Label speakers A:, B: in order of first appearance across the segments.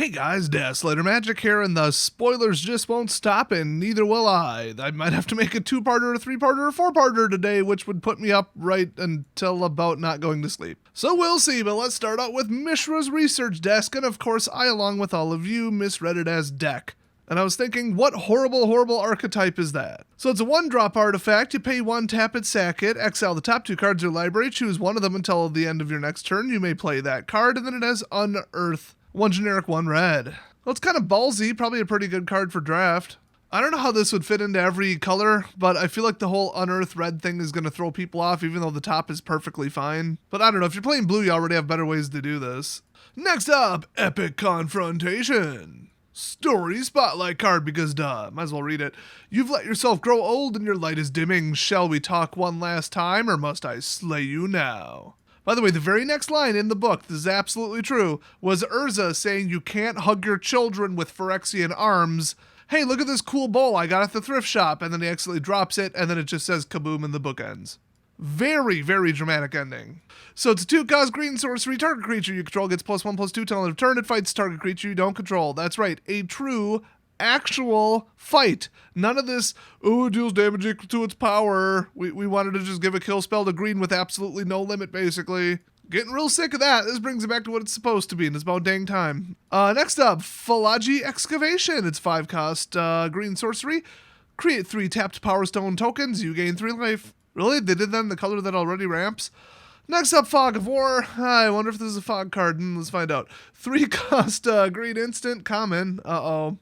A: Hey guys, Slater Magic here, and the spoilers just won't stop, and neither will I. I might have to make a two-parter, a three-parter, or four-parter today, which would put me up right until about not going to sleep. So we'll see, but let's start out with Mishra's research desk, and of course I, along with all of you, misread it as deck. And I was thinking, what horrible archetype is that? So it's a 1-drop artifact. You pay 1, tap it, sack it, exile the top 2 cards of your library, choose one of them until the end of your next turn. You may play that card, and then it has Unearth. 1 generic, 1 red. Well, it's kind of ballsy, probably a pretty good card for draft. I don't know how this would fit into every color, but I feel like the whole Unearth red thing is going to throw people off, even though the top is perfectly fine. But I don't know, if you're playing blue, you already have better ways to do this. Next up, Epic Confrontation. Story Spotlight card, because duh, might as well read it. You've let yourself grow old and your light is dimming. Shall we talk one last time, or must I slay you now? By the way, the very next line in the book, this is absolutely true, was Urza saying you can't hug your children with Phyrexian arms. Hey, look at this cool bowl I got at the thrift shop, and then he accidentally drops it, and then it just says kaboom and the book ends. Very dramatic ending. So it's a 2-cost green sorcery. Target creature you control gets +1/+2 till end of turn. It fights target creature you don't control. That's right, a true actual fight. None of this, oh, it deals damage equal to its power. We wanted to just give a kill spell to green with absolutely no limit, basically. Getting real sick of that. This brings it back to what it's supposed to be, and it's about dang time. Next up, Phylagi Excavation. It's 5-cost green sorcery. Create 3 tapped Power Stone tokens. You gain 3 life. Really? They did that in the color that already ramps? Next up, Fog of War. I wonder if this is a fog card. Let's find out. 3-cost green instant common. Uh-oh.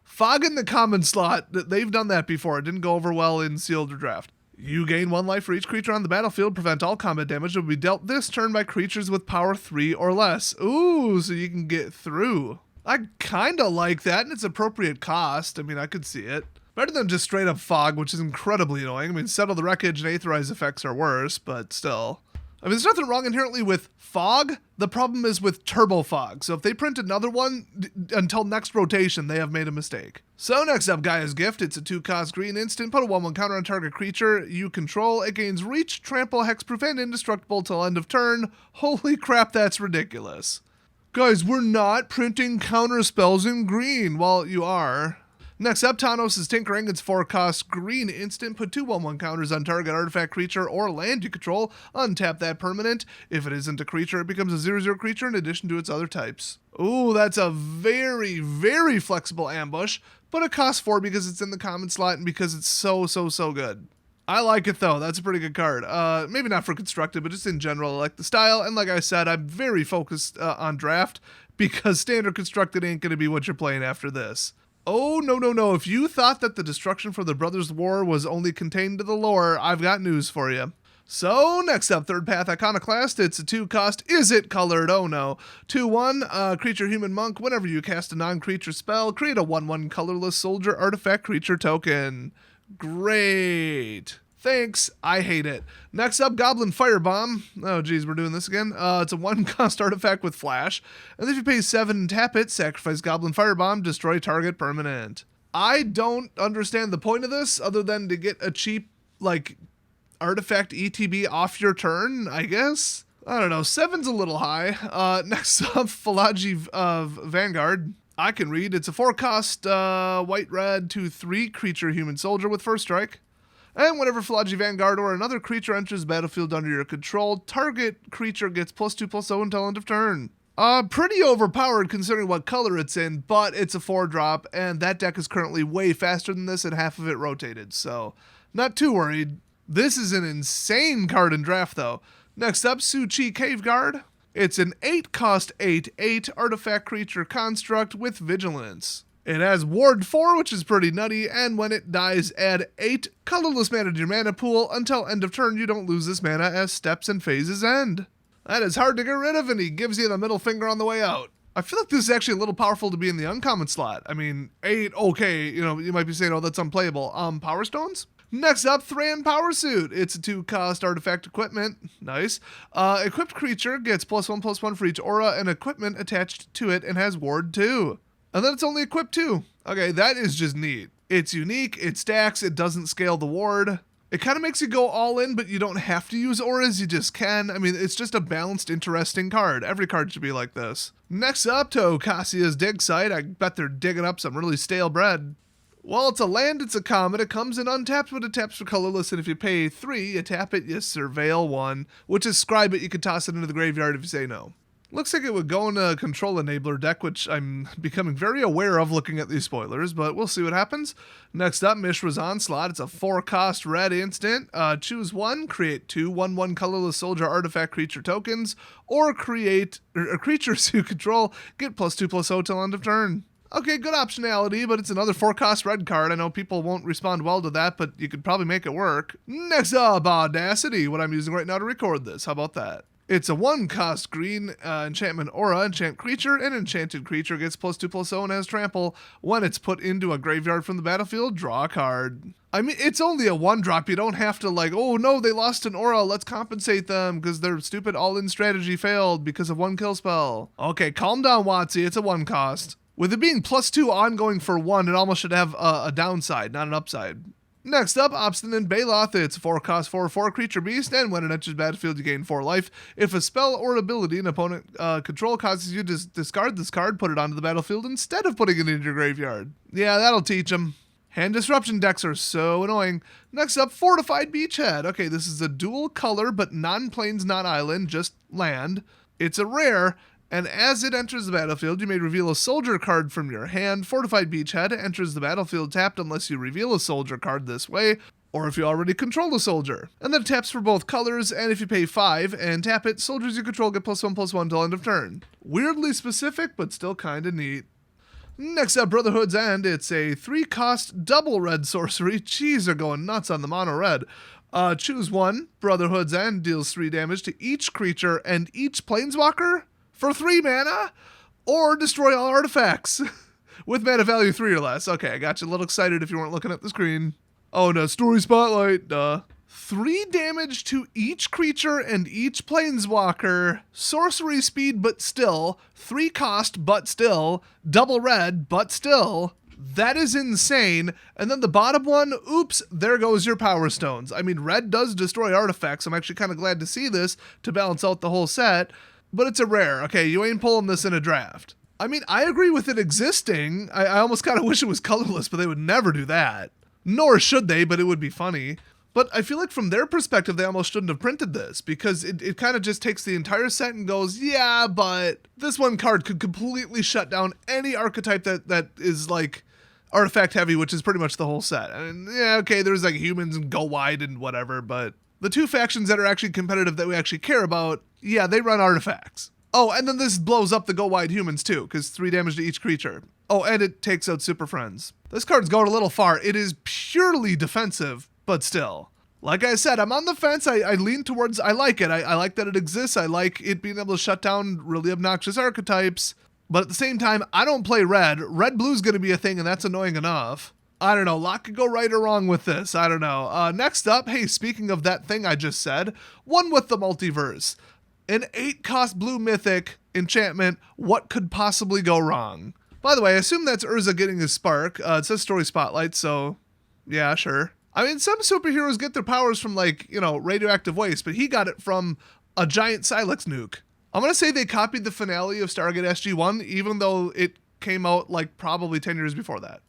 A: Fog in the common slot, they've done that before. It didn't go over well in sealed or draft. You gain 1 life for each creature on the battlefield. Prevent all combat damage that will be dealt this turn by creatures with power 3 or less. Ooh, so you can get through. I kind of like that, and it's appropriate cost. I mean, I could see it. Better than just straight up Fog, which is incredibly annoying. I mean, Settle the Wreckage and Aetherize effects are worse, but still. I mean, there's nothing wrong inherently with Fog. The problem is with Turbo Fog. So if they print another one, until next rotation, they have made a mistake. So next up, Gaia's Gift. It's a 2-cost green instant. Put a 1/1 counter on target creature you control. It gains Reach, Trample, Hexproof, and Indestructible till end of turn. Holy crap, that's ridiculous. Guys, we're not printing counter spells in green. Well, you are. Next up, Tanos' Tinkering. It's 4-cost green instant. Put 2 1/1 counters on target artifact, creature, or land you control. Untap that permanent. If it isn't a creature, it becomes a 0/0 creature in addition to its other types. Ooh, that's a very flexible ambush, but it costs 4 because it's in the common slot and because it's so good. I like it though. That's a pretty good card. Maybe not for constructed, but just in general, I like the style. And like I said, I'm very focused on draft because standard constructed ain't going to be what you're playing after this. Oh, no. If you thought that the destruction for the Brothers' War was only contained to the lore, I've got news for you. So, next up, Third Path Iconoclast. It's a 2-cost. Is it colored? Oh, no. 2/1, creature human monk. Whenever you cast a non-creature spell, create a 1/1 colorless soldier artifact creature token. Great. Thanks. I hate it. Next up, Goblin Firebomb. Oh, geez, we're doing this again. It's a 1-cost artifact with flash. And if you pay 7 and tap it, sacrifice Goblin Firebomb, destroy target permanent. I don't understand the point of this other than to get a cheap, artifact ETB off your turn, I guess? I don't know. 7's a little high. Next up, Phylagi Vanguard. I can read. It's a 4-cost white-red 2/3 creature human soldier with first strike. And whenever Phylagi Vanguard or another creature enters the battlefield under your control, target creature gets +2/+0 until end of turn. Pretty overpowered considering what color it's in, but it's a 4-drop, and that deck is currently way faster than this and half of it rotated, so not too worried. This is an insane card in draft, though. Next up, Su-Chi Cave Guard. It's an 8-cost 8/8 artifact creature construct with vigilance. It has Ward 4, which is pretty nutty, and when it dies, add 8 colorless mana to your mana pool. Until end of turn, you don't lose this mana as steps and phases end. That is hard to get rid of, and he gives you the middle finger on the way out. I feel like this is actually a little powerful to be in the uncommon slot. I mean, 8, okay, you might be saying, oh, that's unplayable. Power Stones? Next up, Thran Power Suit. It's a 2-cost artifact equipment. Nice. Equipped creature gets +1/+1 for each aura and equipment attached to it and has Ward 2. And then it's only equipped 2. Okay, that is just neat. It's unique, it stacks, it doesn't scale the ward. It kind of makes you go all in, but you don't have to use auras, you just can. I mean, it's just a balanced, interesting card. Every card should be like this. Next up, Tocassia's dig site. I bet they're digging up some really stale bread. Well, it's a land, it's a comet, it comes in untapped, but it taps for colorless, and if you pay 3, you tap it, you surveil 1, which is scribe it, you could toss it into the graveyard if you say no. Looks like it would go in a control enabler deck, which I'm becoming very aware of looking at these spoilers, but we'll see what happens. Next up, Mishra's Onslaught. It's a 4-cost red instant. Choose 1, create 2 1/1 colorless soldier artifact creature tokens, or create creatures you control get +2/+0 till end of turn. Okay, good optionality, but it's another 4-cost red card. I know people won't respond well to that, but you could probably make it work. Next up, Audacity, what I'm using right now to record this. How about that? It's a 1-cost green enchantment aura, enchant creature. An enchanted creature gets +2/+0 and has trample. When it's put into a graveyard from the battlefield, draw a card. I mean, it's only a 1-drop. You don't have to oh no, they lost an aura, let's compensate them because their stupid all-in strategy failed because of 1 kill spell. Okay, calm down, Watsy, it's a 1-cost. With it being +2 ongoing for 1, it almost should have a downside, not an upside. Next up, Obstinate Baloth. It's a 4-cost 4/4 creature beast, and when it enters battlefield, you gain 4 life. If a spell or ability an opponent control causes you to discard this card, put it onto the battlefield instead of putting it into your graveyard. Yeah, that'll teach them. Hand disruption decks are so annoying. Next up, Fortified Beachhead. Okay, this is a dual color, but non-plains, non-island, just land. It's a rare. And as it enters the battlefield, you may reveal a soldier card from your hand. Fortified Beachhead enters the battlefield tapped unless you reveal a soldier card this way, or if you already control a soldier. And then it taps for both colors, and if you pay 5 and tap it, soldiers you control get +1/+1 till end of turn. Weirdly specific, but still kinda neat. Next up, Brotherhood's End. It's a 3-cost double red sorcery. Jeez, they're going nuts on the mono red. Choose 1. Brotherhood's End deals 3 damage to each creature and each planeswalker for 3 mana, or destroy all artifacts with mana value 3 or less. Okay, I got you a little excited if you weren't looking at the screen. Oh no, story spotlight, duh. 3 damage to each creature and each planeswalker, sorcery speed but still, 3 cost but still, double red but still. That is insane. And then the bottom one, oops, there goes your power stones. I mean, red does destroy artifacts. I'm actually kind of glad to see this to balance out the whole set. But it's a rare. Okay, you ain't pulling this in a draft. I mean, I agree with it existing. I almost kind of wish it was colorless, but they would never do that. Nor should they, but it would be funny. But I feel like from their perspective, they almost shouldn't have printed this, because it kind of just takes the entire set and goes, yeah, but this one card could completely shut down any archetype that is like artifact heavy, which is pretty much the whole set. I mean, yeah, okay, there's like humans and go wide and whatever, but the 2 factions that are actually competitive that we actually care about, yeah, they run artifacts. Oh, and then this blows up the go wide humans too, because 3 damage to each creature. Oh, and it takes out Super Friends. This card's going a little far. It is purely defensive, but still. Like I said, I'm on the fence. I lean towards, I like it. I like that it exists. I like it being able to shut down really obnoxious archetypes. But at the same time, I don't play red. Red-blue's going to be a thing, and that's annoying enough. I don't know. A lot could go right or wrong with this. I don't know. Next up, hey, speaking of that thing I just said, one with the multiverse. An 8-cost blue mythic enchantment. What could possibly go wrong? By the way, I assume that's Urza getting his spark. It says story spotlight, so yeah, sure. I mean, some superheroes get their powers from, like, you know, radioactive waste, but he got it from a giant Sylex nuke. I'm going to say they copied the finale of Stargate SG-1, even though it came out, like, probably 10 years before that.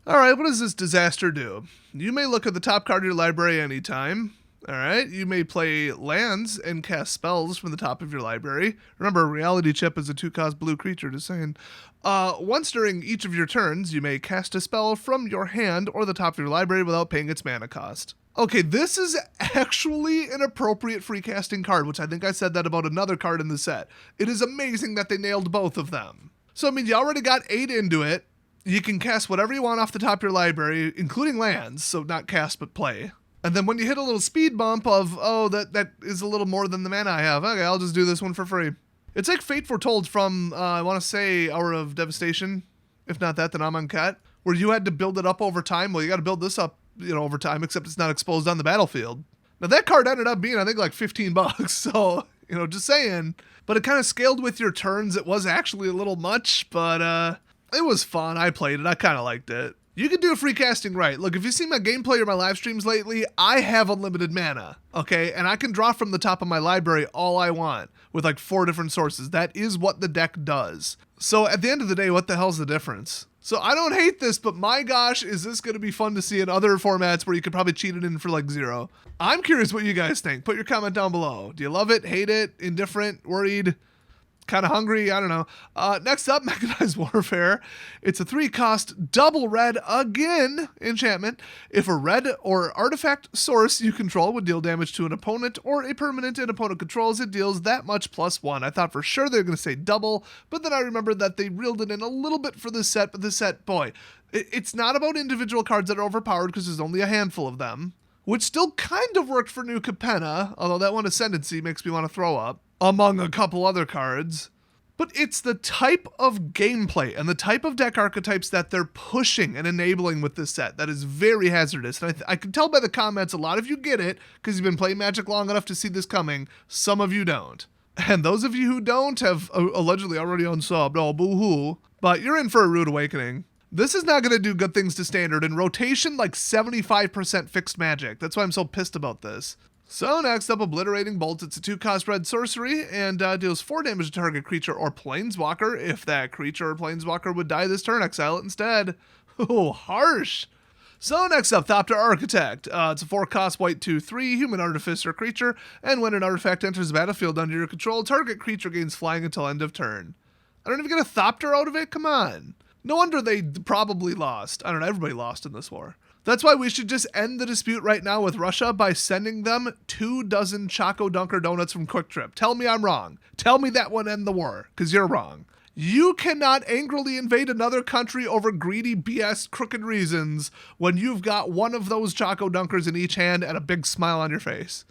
A: Alright, what does this disaster do? You may look at the top card of your library anytime. Alright, you may play lands and cast spells from the top of your library. Remember, Reality Chip is a 2-cost blue creature, just saying. Once during each of your turns, you may cast a spell from your hand or the top of your library without paying its mana cost. Okay, this is actually an appropriate free casting card, which I think I said that about another card in the set. It is amazing that they nailed both of them. So, I mean, you already got 8 into it. You can cast whatever you want off the top of your library, including lands, so not cast but play. And then when you hit a little speed bump of, oh, that is a little more than the mana I have, okay, I'll just do this one for free. It's like Fate Foretold from, I want to say, Hour of Devastation. If not that, then I'm on Cat, where you had to build it up over time. Well, you got to build this up, you know, over time, except it's not exposed on the battlefild. Now, that card ended up being, I think, like $15, so, you know, just saying. But it kind of scaled with your turns. It was actually a little much, but, it was fun. I played it. I kind of liked it. You can do a free casting right. Look, if you see my gameplay or my live streams lately, I have unlimited mana, okay? And I can draw from the top of my library all I want with like 4 different sources. That is what the deck does. So at the end of the day, what the hell's the difference? So I don't hate this, but my gosh, is this going to be fun to see in other formats where you could probably cheat it in for like 0. I'm curious what you guys think. Put your comment down below. Do you love it, hate it, indifferent, worried? Kind of hungry, I don't know. Next up, Mechanized Warfare. It's a 3-cost double red again enchantment. If a red or artifact source you control would deal damage to an opponent or a permanent an opponent controls, it deals that much +1. I thought for sure they were going to say double, but then I remembered that they reeled it in a little bit for this set, but this set, boy, it's not about individual cards that are overpowered because there's only a handful of them, which still kind of worked for New Capenna, although that one Ascendancy makes me want to throw up, among a couple other cards. But it's the type of gameplay and the type of deck archetypes that they're pushing and enabling with this set that is very hazardous. And I can tell by the comments, a lot of you get it because you've been playing Magic long enough to see this coming. Some of you don't. And those of you who don't have allegedly already unsubbed. Oh, boo-hoo. But you're in for a rude awakening. This is not going to do good things to standard. In rotation, like 75% fixed magic. That's why I'm so pissed about this. So next up, Obliterating Bolt. It's a 2-cost red sorcery and deals 4 damage to target creature or planeswalker. If that creature or planeswalker would die this turn, exile it instead. Oh, harsh. So next up, Thopter Architect. It's a 4-cost white 2/3 human artificer creature, and when an artifact enters the battlefield under your control, target creature gains flying until end of turn. I don't even get a Thopter out of it? Come on. No wonder they probably lost. I don't know, everybody lost in this war. That's why we should just end the dispute right now with Russia by sending them 24 Choco Dunker Donuts from Quick Trip. Tell me I'm wrong. Tell me that would end the war, because you're wrong. You cannot angrily invade another country over greedy BS crooked reasons when you've got one of those Choco Dunkers in each hand and a big smile on your face.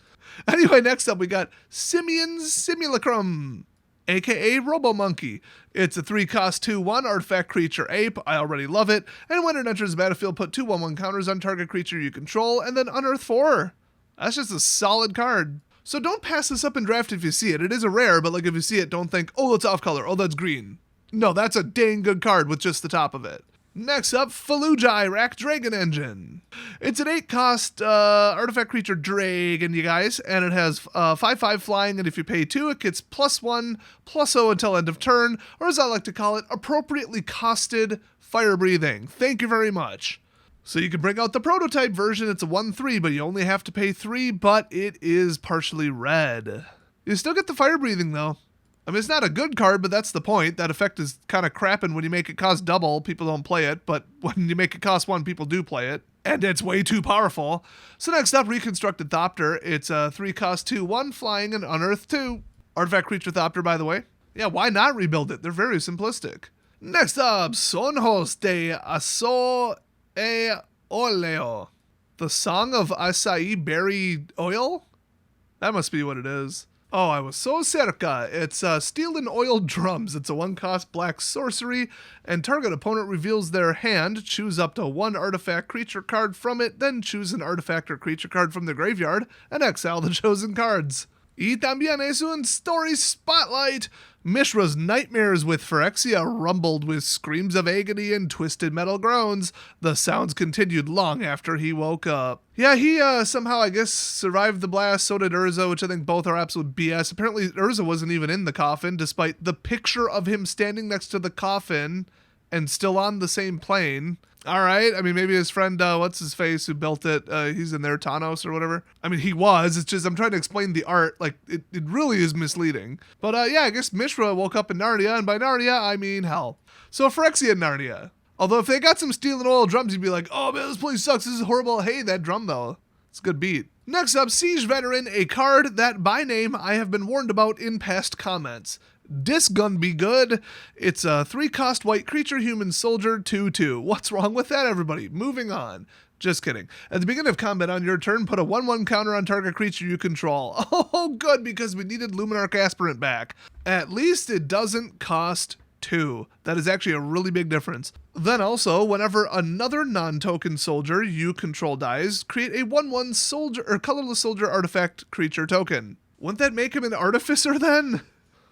A: Anyway, next up we got Simeon's Simulacrum, aka Robo-Monkey. It's a 3-cost 2/1 artifact creature ape. I already love it. And when it enters the battlefield, put 2 1/1 counters on target creature you control, and then unearth 4. That's just a solid card. So don't pass this up in draft if you see it. It is a rare, but like if you see it, don't think, oh, it's off color. Oh, that's green. No, that's a dang good card with just the top of it. Next up, Fallujah Rack Dragon Engine. It's an 8-cost artifact creature dragon, you guys, and it has 5/5 flying, and if you pay 2, it gets +1/+0 until end of turn, or as I like to call it, appropriately costed fire breathing. Thank you very much. So you can bring out the prototype version. It's a 1/3, but you only have to pay 3, but it is partially red. You still get the fire breathing, though. I mean, it's not a good card, but that's the point. That effect is kind of crapping when you make it cost double. People don't play it, but when you make it cost 1, people do play it. And it's way too powerful. So next up, Reconstructed Thopter. It's a 3-cost 2/1 flying and unearth 2. Artifact creature Thopter, by the way. Yeah, why not rebuild it? They're very simplistic. Next up, Sonjos de Aso e Oleo. The Song of Acai Berry Oil? That must be what it is. Oh, I was so cerca. It's Steel and Oil Drums. It's a 1-cost black sorcery, and target opponent reveals their hand, choose up to 1 artifact creature card from it, then choose an artifact or creature card from the graveyard, and exile the chosen cards. Y también es un story spotlight. Mishra's nightmares with Phyrexia rumbled with screams of agony and twisted metal groans. The sounds continued long after he woke up. Yeah, he somehow, I guess, survived the blast. So did Urza, which I think both are absolute BS. Apparently, Urza wasn't even in the coffin, despite the picture of him standing next to the coffin and still on the same plane. All right. I mean, maybe his friend, what's his face, who built it, he's in there, Thanos or whatever. I mean, he was. It's just I'm trying to explain the art. Like, it really is misleading. But yeah, I guess Mishra woke up in Narnia, and by Narnia, I mean hell. So Phyrexia in Narnia. Although if they got some Steel and Oil drums, you'd be like, oh man, this place sucks. This is horrible. Hey, that drum though. It's a good beat. Next up, Siege Veteran, a card that by name I have been warned about in past comments. This gun be good. It's a 3-cost white creature human soldier 2/2. What's wrong with that, everybody? Moving on. Just kidding. At the beginning of combat on your turn, put a 1/1 counter on target creature you control. Oh, good, because we needed Luminarch Aspirant back. At least it doesn't cost 2. That is actually a really big difference. Then also, whenever another non-token soldier you control dies, create a 1/1 soldier or colorless soldier artifact creature token. Wouldn't that make him an artificer then?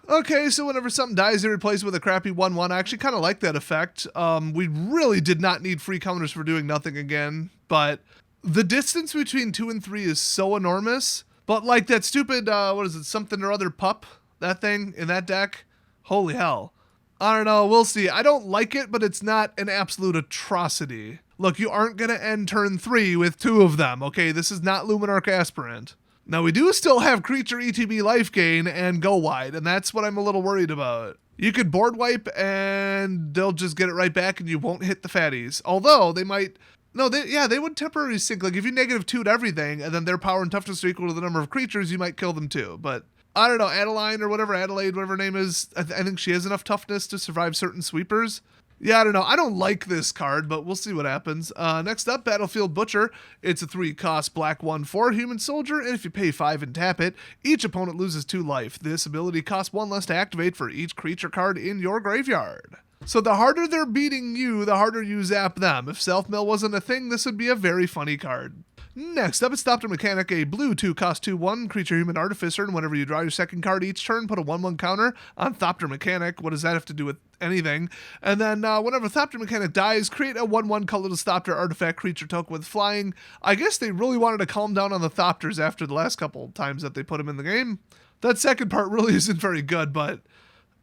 A: Okay, so whenever something dies, they replace it with a crappy 1/1. I actually kind of like that effect. We really did not need free counters for doing nothing again, but the distance between 2 and 3 is so enormous. But like that stupid, what is it, something or other pup, that thing in that deck? Holy hell. I don't know, we'll see. I don't like it, but it's not an absolute atrocity. Look, you aren't going to end turn 3 with 2 of them, okay? This is not Luminarch Aspirant. Now, we do still have creature ETB life gain and go wide, and that's what I'm a little worried about. You could board wipe, and they'll just get it right back, and you won't hit the fatties. Although, they might... No, they would temporarily sink. Like, if you -2'd everything, and then their power and toughness are equal to the number of creatures, you might kill them too. But, I don't know, Adelaide or whatever, Adelaide, whatever her name is, I think she has enough toughness to survive certain sweepers. Yeah, I don't know. I don't like this card, but we'll see what happens. Next up, Battlefield Butcher. It's a 3-cost black 1/4 human soldier, and if you pay 5 and tap it, each opponent loses 2 life. This ability costs 1 less to activate for each creature card in your graveyard. So the harder they're beating you, the harder you zap them. If self-mill wasn't a thing, this would be a very funny card. Next up, it's Thopter Mechanic, a blue 2-cost 2/1 creature human artificer, and whenever you draw your second card each turn, put a 1/1 counter on Thopter Mechanic. What does that have to do with anything? And then whenever Thopter Mechanic dies, create a 1/1 colorless Thopter artifact creature token with flying. I guess they really wanted to calm down on the Thopters after the last couple times that they put them in the game. That second part really isn't very good, but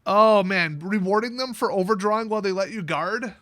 A: oh man, rewarding them for overdrawing while they let you guard?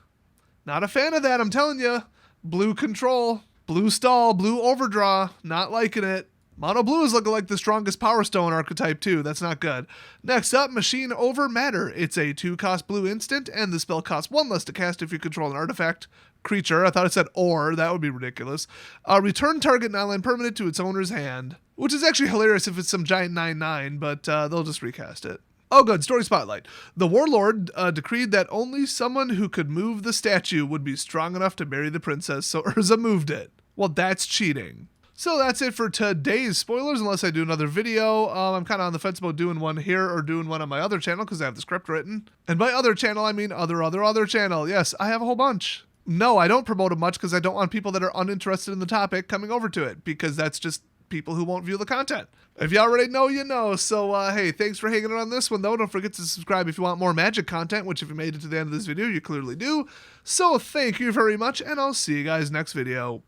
A: Not a fan of that, I'm telling you. Blue control. Blue stall, blue overdraw, not liking it. Mono blue is looking like the strongest Power Stone archetype too, that's not good. Next up, Machine Over Matter. It's a 2-cost blue instant, and the spell costs 1 less to cast if you control an artifact creature. I thought it said or, that would be ridiculous. Return target non-land permanent to its owner's hand, which is actually hilarious if it's some giant 9/9, but they'll just recast it. Oh good, story spotlight. The warlord decreed that only someone who could move the statue would be strong enough to marry the princess, so Urza moved it. Well, that's cheating. So that's it for today's spoilers, unless I do another video. I'm kind of on the fence about doing one here or doing one on my other channel because I have the script written. And by other channel, I mean other channel. Yes, I have a whole bunch. No, I don't promote it much because I don't want people that are uninterested in the topic coming over to it, because that's just people who won't view the content. If you already know, you know. So, hey, thanks for hanging out on this one, though. Don't forget to subscribe if you want more Magic content, which if you made it to the end of this video, you clearly do. So, thank you very much, and I'll see you guys next video.